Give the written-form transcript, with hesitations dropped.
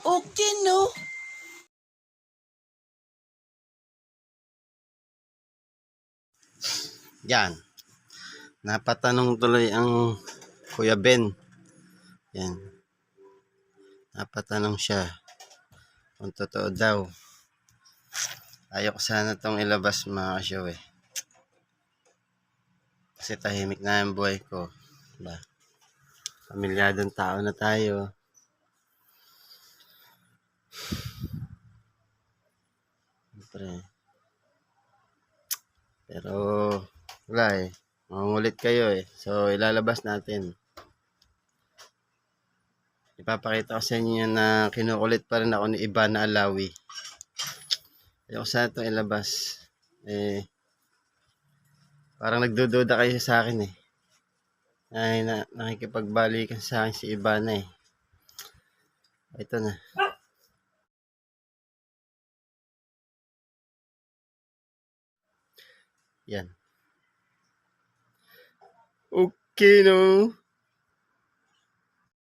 Okay, no? Yan. Napatanong tuloy ang Kuya Ben. Yan. Napatanong siya kung totoo daw. Ayoko sana tong ilabas mga kasyaw eh. Kasi tahimik na yung buhay ko. Diba? Pamilyadong tao na tayo. Siyempre. Pero wala eh. Mangungulit kayo eh. So ilalabas natin. Ipapakita ko sa inyo na kinukulit pa rin ako ni Ivana Alawi. Ayoko sana itong ilabas. Eh, parang nagdududa kayo sa akin eh. Ay, nakikipagbalikan sa akin si Ivana eh. Ito na. Yan. Okay, no?